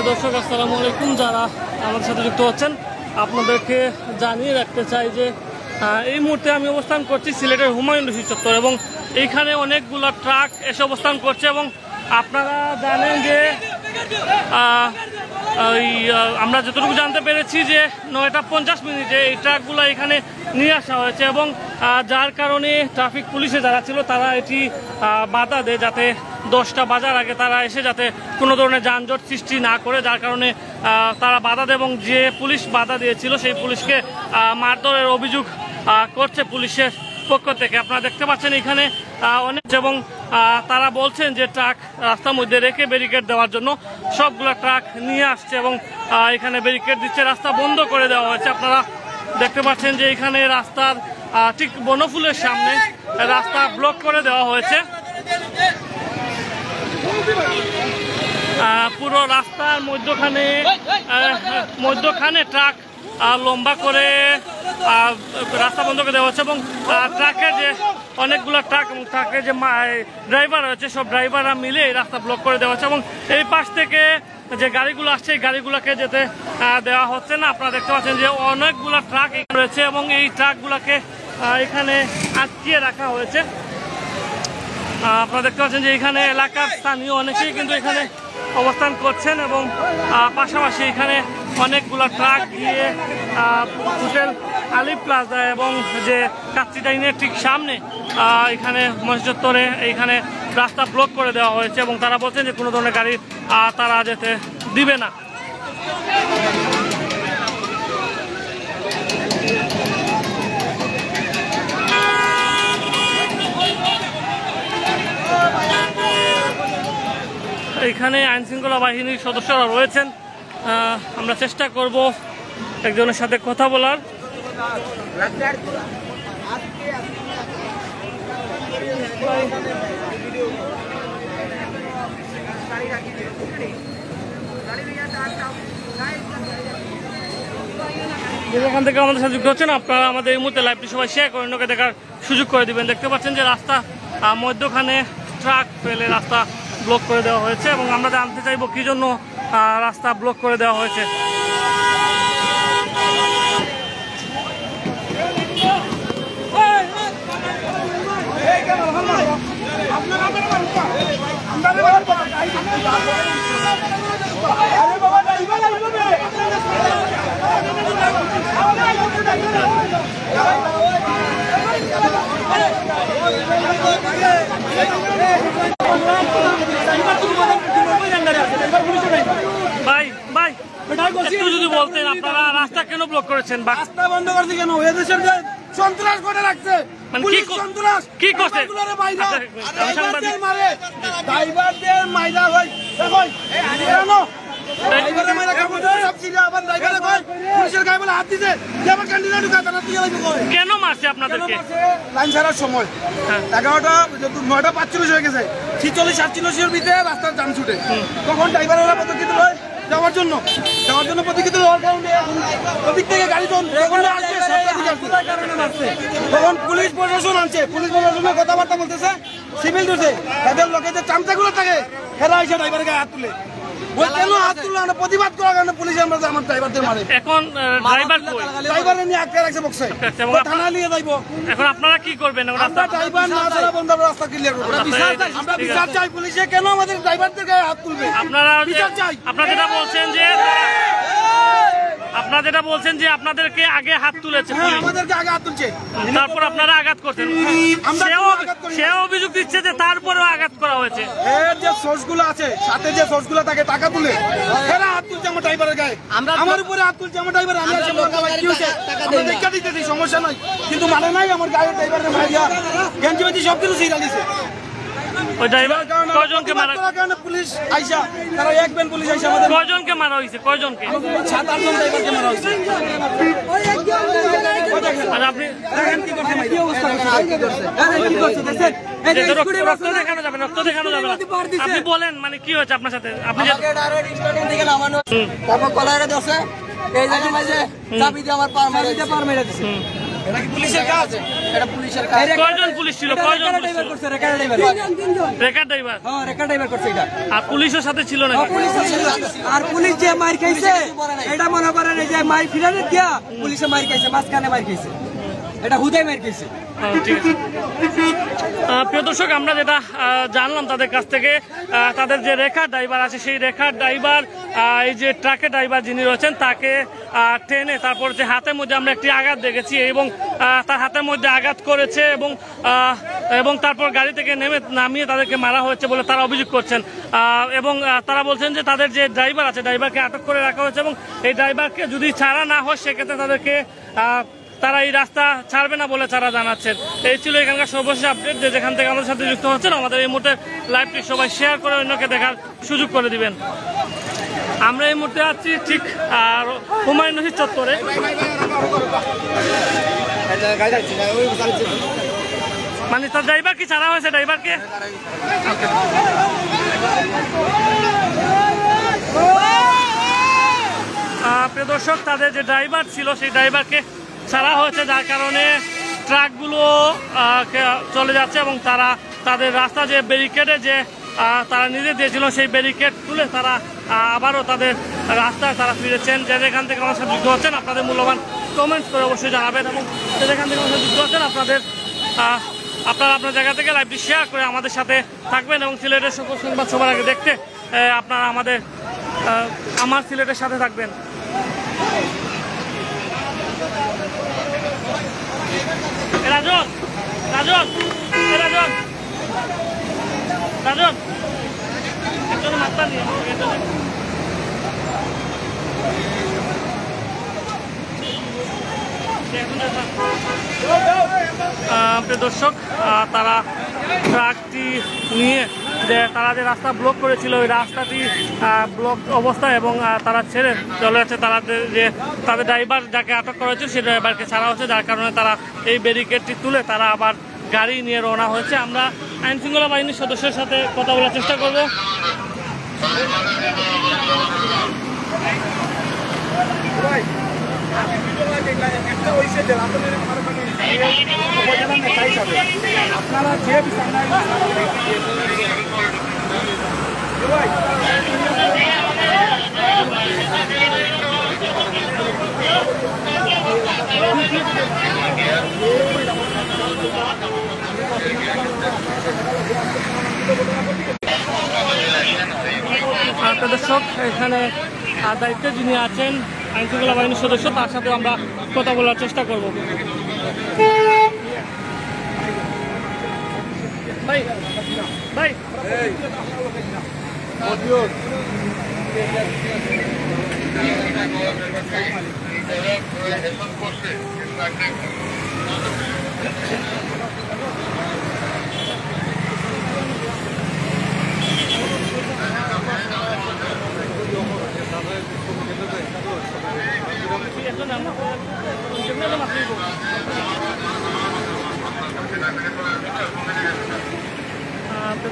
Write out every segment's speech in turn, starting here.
দর্শক আসসালামু আলাইকুম, যারা আমাদের সাথে যুক্ত হচ্ছেন আপনাদেরকে জানিয়ে রাখতে চাই যে এই মুহূর্তে আমি অবস্থান করছি সিলেটের হুমায়ুন রশিদ চত্বর এবং এইখানে অনেকগুলো ট্রাক এসে অবস্থান করছে এবং আপনারা জানেন যে আমরা যতটুকু জানতে পেরেছি যে 9টা 50 মিনিটে এই ট্রাকগুলো এখানে নিয়ে আসা হয়েছে এবং যার কারণে ট্রাফিক পুলিশে যারা ছিল তারা এটি বাধা দেয় যাতে 10টা বাজার আগে তারা এসে যাতে কোনো ধরনের যানজট সৃষ্টি না করে, যার কারণে তারা বাধা দেয় এবং যে পুলিশ বাধা দিয়েছিল সেই পুলিশকে মারধরের অভিযোগ করছে পুলিশের পক্ষ থেকে। আপনারা দেখতে পাচ্ছেন এখানে অনেক এবং তারা বলছেন যে ট্রাক রাস্তার মধ্যে রেখে ব্যারিকেড দেওয়ার জন্য সবগুলো ট্রাক নিয়ে আসছে এবং এখানে ব্যারিকেড দিচ্ছে, রাস্তা বন্ধ করে দেওয়া হয়েছে। আপনারা দেখতে পাচ্ছেন যে এখানে রাস্তার ঠিক বনফুলের সামনে রাস্তা ব্লক করে দেওয়া হয়েছে। পুরো রাস্তার মধ্যখানে ট্রাক লম্বা করে রাস্তা বন্ধ করে দেওয়া হচ্ছে এবং ট্রাকে যে অনেকগুলো ট্রাক এবং ট্রাকে যে ড্রাইভার রয়েছে সব ড্রাইভাররা মিলে এই রাস্তা ব্লক করে দেওয়া হচ্ছে এবং এই পাশ থেকে যে গাড়িগুলো আসছে এই গাড়িগুলোকে যেতে দেওয়া হচ্ছে না। আপনারা দেখতে পাচ্ছেন যে অনেকগুলো ট্রাক রয়েছে এবং এই ট্রাকগুলোকে এখানে আটকিয়ে রাখা হয়েছে। আপনারা দেখতে পাচ্ছেন যে এখানে এলাকার স্থানীয় অনেকেই কিন্তু এখানে অবস্থান করছেন এবং পাশাপাশি এখানে অনেকগুলো ট্রাক গিয়ে হোটেল আলী প্লাজা এবং যে কাচ্চি ডাইনের ঠিক সামনে এখানে মসজিদ চত্বরে এইখানে রাস্তা ব্লক করে দেওয়া হয়েছে এবং তারা বলছেন যে কোনো ধরনের গাড়ি তারা যেতে দিবে না। এখানে আইনশৃঙ্খলা বাহিনীর সদস্যরা রয়েছেন, আমরা চেষ্টা করব একজনের সাথে কথা বলার। যেখান থেকে আমাদের সাথে যুক্ত হচ্ছেন আপনারা আমাদের এই মুহূর্তে লাইভটি সবাই শেয়ার করে অন্যকে দেখার সুযোগ করে দিবেন। দেখতে পাচ্ছেন যে রাস্তা মধ্যখানে ট্রাক ফেলে রাস্তা ব্লক করে দেওয়া হয়েছে এবং আমরা জানতে চাইবো কি জন্য রাস্তা ব্লক করে দেওয়া হয়েছে। ভাই ভাই একটু যদি বলতেন আপনারা রাস্তা কেন ব্লক করেছেন? রাস্তা বন্ধ করছে কেন? এদেশের সন্ত্রাস করে রাখছে, সন্ত্রাস কি করছে? ড্রাইভারদের মাইরা হয় কেন মারছে আপনাদেরকে? লাইন ছাড়ার সময় 11টা 9টা 45 হয়ে গেছে, 46-47 ভিতরে রাস্তার যান ছুটে, তখন ড্রাইভাররা পদক্ষেপ লয় যাওয়ার জন্য পদক্ষেপ লওয়ার কারণে ওদিক থেকে গাড়ি তখন পুলিশ প্রশাসন আনছে, পুলিশ প্রশাসনের কথাবার্তা বলতেছে, সিভিল ধরছে, তাদের লোকের যে চামচাগুলো থাকে হেরা এসে ড্রাইভারের গায়ে হাত তুলে প্রতিবাদ করার কারণে পুলিশ আমার ড্রাইভারদের মারে। এখন ড্রাইভার নিয়ে আটকে রাখছে বক্সে, থানা নিয়ে যাইবো। এখন আপনারা কি করবেন? ড্রাইভার না ছাড়া বন্ধ রাস্তা ক্লিয়ার করবো। আমরা বিচার চাই, পুলিশে কেন আমাদের ড্রাইভারদের গায়ে হাত তুলবে? আপনারা বিচার চাই। আপনারা যেটা বলছেন যে আপনাদেরকে আগে হাত তুলেছে, আমাদেরকে আগে হাত তুলছে, তারপর আপনারা আঘাত করছেন। সেও অভিযোগ দিচ্ছে যে তারপরেও আঘাত করা হয়েছে। এর যে সোর্সগুলো আছে, সাথে যে সোর্সগুলো থাকে টাকা তুলে এরা হাত তুলছে আমার ড্রাইভারের গায়ে, আমার উপরে হাত তুলছে আমার ড্রাইভার। আমি দেখা দিতেছি সমস্যা নাই, কিন্তু মানে নাই আমার গাড়ির ড্রাইভারের মাইয়া গেঞ্জি বেঞ্জি সব কিছু সিরা দিছে। ওই ড্রাইভার কয়জনকে মারা কারণে পুলিশ আইসা তারা এক ব্যান পুলিশ আইসা আমাদের কয়জনকে মারা হয়েছে কয়জনকে 7-8 জন ড্রাইভারকে মারা হয়েছে আর আপনি দেখেন কি করছে কি অবস্থা করছে দেখেন রক্ত দেখানো যাবে রক্ত দেখানো যাবে আপনি বলেন মানে কি হয়েছে আপনার সাথে আপনি ডাইরেক্ট স্টার্টিং থেকে নামানো তারপর কলারে দছে এই জায়গায় মাঝে চাবি দিয়ে আমার পার মেরে দিছে এটা কি পুলিশের কাজ এটা পুলিশের কাজ কয়জন পুলিশ ছিল কয়জন পুলিশ ছিল? করছে রেকার ড্রাইভার রেকার ড্রাইভার হ্যাঁ রেকার ড্রাইভার করছে এটা আর পুলিশের সাথে ছিল না আর পুলিশ যে মার খাইছে এটা মনে করেন এই যে মার ফিরানে দিয়া পুলিশে মার খাইছে মাঝখানে মার খাইছে এটা হুদাই মার খাইছে ঠিক আছে প্রিয় দর্শক আমরা যেটা জানলাম তাদের কাছ থেকে তাদের যে রেখার ড্রাইভার আছে সেই রেখার ড্রাইভার এই যে ট্রাকের ড্রাইভার যিনি রয়েছেন তাকে ট্রেনে তারপর যে হাতের মধ্যে আমরা একটি আঘাত দেখেছি এবং তার হাতের মধ্যে আঘাত করেছে এবং তারপর গাড়ি থেকে নামিয়ে তাদেরকে মারা হয়েছে বলে তারা অভিযোগ করছেন এবং তারা বলছেন যে তাদের যে ড্রাইভার আছে ড্রাইভারকে আটক করে রাখা হয়েছে এবং এই ড্রাইভারকে যদি ছাড়া না হয় সেক্ষেত্রে তাদেরকে তারা এই রাস্তা ছাড়বে না বলে তারা জানাচ্ছেন। এই ছিল এখানকার সর্বশেষ আপডেট। যে যেখান থেকে আমাদের সাথে যুক্ত হচ্ছেন আমাদের এই মুহূর্তে লাইভটি সবাই শেয়ার করে অন্যকে দেখার সুযোগ করে দিবেন। আমরা এই মুহূর্তে আছি ঠিক হুমায়ুন রশিদ চত্বরে। মানে তার ড্রাইভার কি ছাড়া হয়েছে ড্রাইভারকে? প্রিয় দর্শক তাদের যে ড্রাইভার ছিল সেই ড্রাইভারকে ছাড়া হয়েছে যার কারণে ট্রাকগুলো চলে যাচ্ছে এবং তারা তাদের রাস্তা যে ব্যারিকেডে যে তারা নিজে দিয়েছিল সেই ব্যারিকেড তুলে তারা আবারও তাদের রাস্তায় তারা ফিরেছেন। যে যেখান থেকে আমার সাথে যুক্ত হচ্ছেন আপনাদের মূল্যবান কমেন্টস করে অবশ্যই জানাবেন এবং যে যেখান থেকে আমার সাথে যুক্ত হচ্ছেন আপনারা আপনার জায়গা থেকে লাইভটি শেয়ার করে আমাদের সাথে থাকবেন এবং সিলেটের সকল সংবাদ সবার আগে দেখতে আপনারা আমার সিলেটের সাথে থাকবেন। রাজন রাজন রাজন রাজন একজন মাত্রা নিয়ে দর্শক তারা ট্রাকটি নিয়ে তারা যে রাস্তা ব্লক করেছিল ওই রাস্তাটি ব্লক অবস্থায় এবং তারা ছেড়ে চলে যাচ্ছে। তাদের ড্রাইভার যাকে আটক করা হয়েছে সেই ড্রাইভারকে ছাড়া হচ্ছে যার কারণে তারা এই ব্যারিকেডটি তুলে তারা আবার গাড়ি নিয়ে রওনা হয়েছে। আমরা আইন শৃঙ্খলা বাহিনীর সদস্যের সাথে কথা বলার চেষ্টা করব। আপনারা যে দর্শক এখানে দায়িত্বে যিনি আছেন আইন শৃঙ্খলা বাহিনীর সদস্য তার সাথে আমরা কথা বলার চেষ্টা করব। ভাই ভাই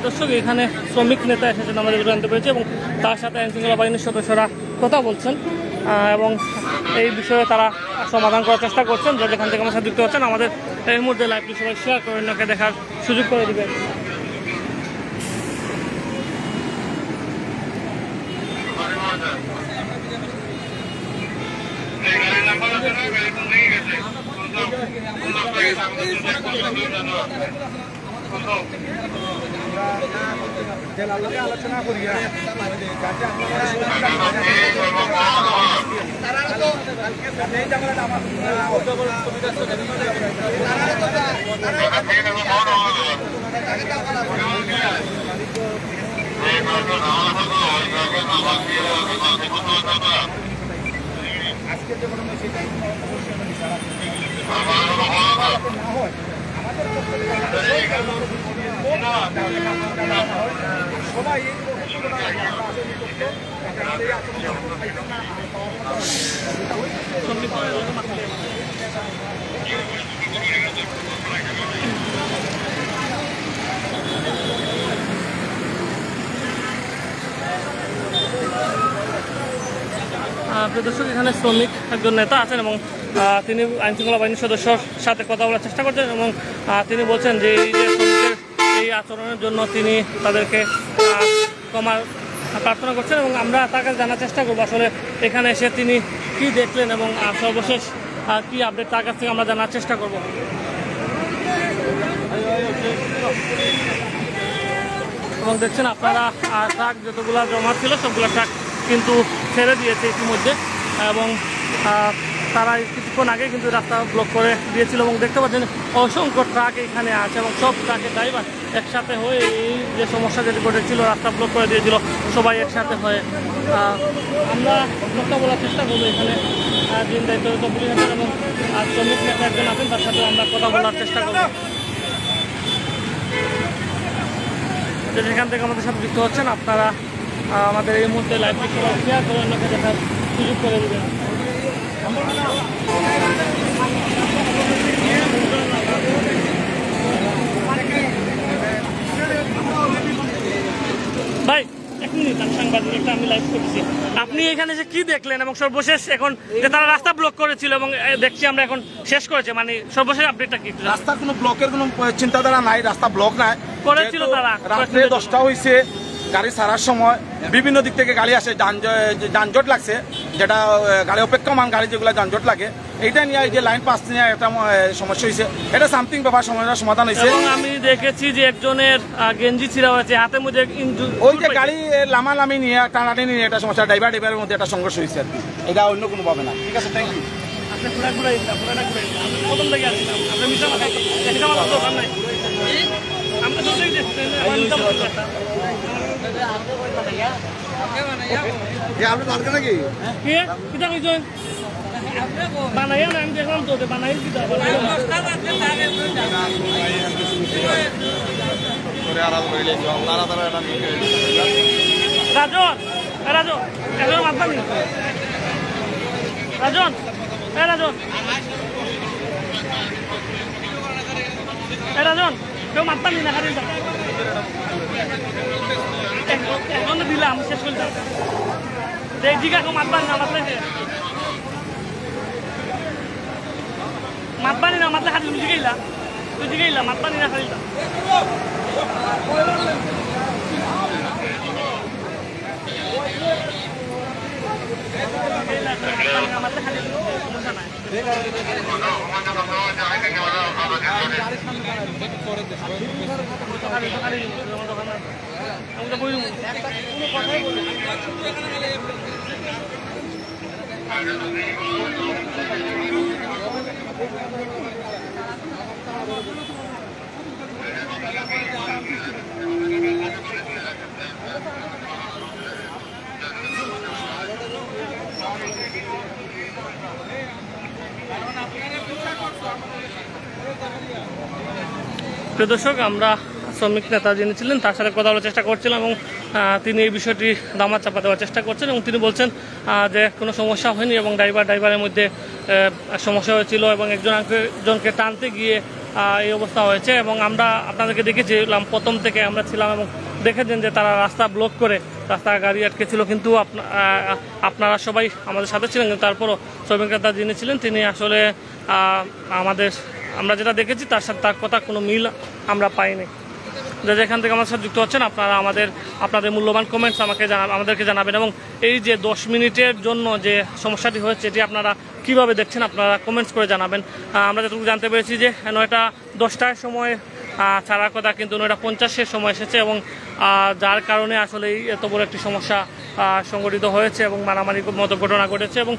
দর্শক এখানে শ্রমিক নেতা এসেছেন আমাদের জানতে পেরেছি এবং তার সাথে আইন শৃঙ্খলা বাহিনীর সদস্যরা কথা বলছেন এবং এই বিষয়ে তারা সমাধান করার চেষ্টা করছেন। যা যেখান থেকে আমার সাথে যুক্ত হচ্ছেন আমাদের এই মুহূর্তে লাইভটি সবাই শেয়ার করে অন্যকে দেখার সুযোগ করে দেবেন। আলোচনা করি আজকে যে কোনো সেটাই অবশ্যই না হয় আমাদের দর্শক, এখানে শ্রমিক একজন নেতা আছেন এবং তিনি আইনশৃঙ্খলা বাহিনীর সদস্যর সাথে কথা বলার চেষ্টা করছেন এবং তিনি বলছেন যে এই যে শ্রমিকদের এই আচরণের জন্য তিনি তাদেরকে ক্ষমা প্রার্থনা করছেন এবং আমরা তার কাছে জানার চেষ্টা করবো আসলে এখানে এসে তিনি কি দেখলেন এবং সর্বশেষ কি আপডেট তার কাছ থেকে আমরা জানার চেষ্টা করব। এবং দেখছেন আপনারা ট্রাক যতগুলো জমা ছিল সবগুলো ট্রাক কিন্তু ছেড়ে দিয়েছে ইতিমধ্যে এবং তারা কিছুক্ষণ আগে কিন্তু রাস্তা ব্লক করে দিয়েছিল এবং দেখতে পাচ্ছেন অসংখ্য ট্রাক এখানে আছে এবং সব ট্রাকের ড্রাইভার একসাথে হয়ে এই যে সমস্যা যেটি ঘটেছিল রাস্তা ব্লক করে দিয়েছিল সবাই একসাথে হয়ে আমরা কথা বলার চেষ্টা করবো এখানে দিন দায়িত্বরত পুলিশ আছেন এবং শ্রমিক নেতা একজন আছেন তার সাথে আমরা কথা বলার চেষ্টা করবো। যেখান থেকে আমাদের সাথে যুক্ত হচ্ছেন আপনারা আমাদের এই মুহূর্তে লাইভটি সবাই শেয়ার করে অন্যকে দেখার সুযোগ করে দেবেন। ভাই এক মিনিট, আমি সাংবাদিক একটা আমি লাইভ করছি, আপনি এখানে যে কি দেখলেন এবং সর্বশেষ এখন যে তারা রাস্তা ব্লক করেছিল এবং দেখছি আমরা এখন শেষ করেছে, মানে সর্বশেষ আপডেটটা কি? রাস্তার কোনো ব্লকের কোনো চিন্তাধারা নাই, রাস্তা ব্লক নাই করেছিল তারা রাত্রে 10টা হয়েছে, গাড়ি ছাড়ার সময় বিভিন্ন দিক থেকে গাড়ি আসে, যানজট লাগছে, যেটা গাড়ি অপেক্ষমান গাড়ি যেগুলো যানজট লাগে এইটা নিয়ে এই যে লাইন পাস নিয়ে একটা সমস্যা হয়েছে, এটা সামথিং ব্যাপার সমস্যার সমাধান হয়েছে। এবং আমি দেখেছি যে একজনের গেঞ্জি ছিঁড়া হয়েছে, হাতে মধ্যে ওই যে গাড়ি লামালামি নিয়ে টানাটানি নিয়ে একটা সমস্যা, ড্রাইভারের মধ্যে একটা সংঘর্ষ হয়েছে আর কি, এটা অন্য কোনো ভাবে না। ঠিক আছে, থ্যাংক ইউ। আপনি প্রথম থেকে আসছিলাম, আপনি মিশা মাথায় আমার দোকান নাই, আমরা তো আপনি দরকার নাকি বানাই না, আমি দেখলাম তো বানাই রাজন রাজন এখন মারতাম রাজন রাজন রাজন কেউ মারতাম না খালি এখন দিলাম শেষ করলাম জিগা কেউ মারতাম না মারলে মাতবানি না মাতলে খালি তুই জিগাইলা মাতবানি না খালিলা মাতলে খালি সমস্যা নাই। আমি তো বই কোনো কথাই বলি প্রিয় দর্শক, আমরা শ্রমিক নেতা যিনি ছিলেন তার সাথে কথা বলার চেষ্টা করছিলাম এবং তিনি এই বিষয়টি দামা চাপা দেওয়ার চেষ্টা করছেন এবং তিনি বলছেন যে কোনো সমস্যা হয়নি এবং ড্রাইভারের মধ্যে সমস্যা হয়েছিল এবং একজনকে টানতে গিয়ে এই অবস্থা হয়েছে এবং আমরা আপনাদেরকে দেখেছিলাম প্রথম থেকে আমরা ছিলাম এবং দেখেছেন যে তারা রাস্তা ব্লক করে রাস্তা গাড়ি আটকে ছিল, কিন্তু আপনারা সবাই আমাদের সাথে ছিলেন, কিন্তু তারপরও শ্রমিক নেতা যিনি ছিলেন তিনি আসলে আমরা যেটা দেখেছি তার সাথে তার কথা কোনো মিল আমরা পাইনি। যেখান থেকে আমাদের সাথে যুক্ত হচ্ছেন আপনারা আপনাদের মূল্যবান কমেন্টস আমাদেরকে জানাবেন এবং এই যে 10 মিনিটের জন্য যে সমস্যাটি হয়েছে এটি আপনারা কিভাবে দেখছেন আপনারা কমেন্টস করে জানাবেন। আমরা যতটুকু জানতে পেরেছি যে 9:10টার সময় ছাড়ার কথা, কিন্তু 9:50-এর সময় এসেছে এবং যার কারণে আসলে এত বড় একটি সমস্যা সংঘটিত হয়েছে এবং মারামারির মতো ঘটনা ঘটেছে এবং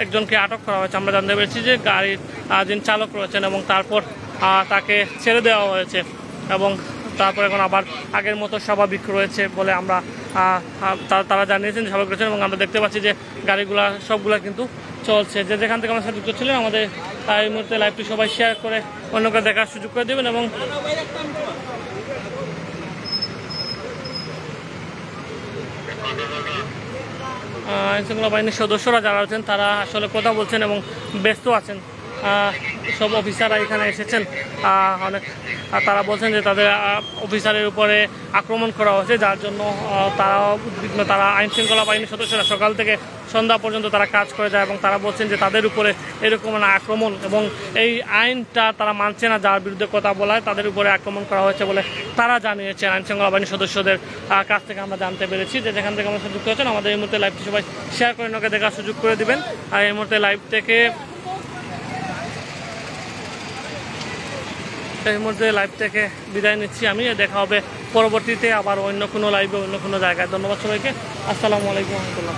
একজনকে আটক করা হয়েছে। আমরা জানতে পেরেছি যে গাড়ির যিনি চালক রয়েছেন এবং তারপর তাকে ছেড়ে দেওয়া হয়েছে এবং তারপর এখন আবার আগের মতো স্বাভাবিক রয়েছে বলে আমরা তারা জানিয়েছেন, স্বাভাবিক রয়েছেন এবং আমরা দেখতে পাচ্ছি যে গাড়িগুলা সবগুলা কিন্তু চলছে। যেখান থেকে আমার সাথে যুক্ত ছিলেন আমাদের এই মুহূর্তে লাইভটি সবাই শেয়ার করে অন্যকে দেখার সুযোগ করে দেবেন এবং আইনশৃঙ্খলা বাহিনীর সদস্যরা যারা আছেন তারা আসলে কথা বলছেন এবং ব্যস্ত আছেন। সব অফিসাররা এখানে এসেছেন, অনেক তারা বলছেন যে তাদের অফিসারের উপরে আক্রমণ করা হয়েছে, যার জন্য তারা উদ্বিগ্ন। তারা আইনশৃঙ্খলা বাহিনীর সদস্যরা সকাল থেকে সন্ধ্যা পর্যন্ত তারা কাজ করে যায় এবং তারা বলছেন যে তাদের উপরে এরকম আক্রমণ এবং এই আইনটা তারা মানছে না, যার বিরুদ্ধে কথা বলায় তাদের উপরে আক্রমণ করা হয়েছে বলে তারা জানিয়েছেন। আইনশৃঙ্খলা বাহিনীর সদস্যদের কাছ থেকে আমরা জানতে পেরেছি যে যেখান থেকে আমরা যুক্ত হচ্ছেন আমাদের এই মুহূর্তে লাইভটি সবাই শেয়ার করে ওকে দেখার সুযোগ করে দিবেন। আর এই মুহূর্তে লাইভ থেকে বিদায় নিচ্ছি আমি। দেখা হবে পরবর্তীতে আবার অন্য কোনো লাইভে অন্য কোনো জায়গায়। ধন্যবাদ সবাইকে। আসসালামু আলাইকুম রহমতুল্লাহ।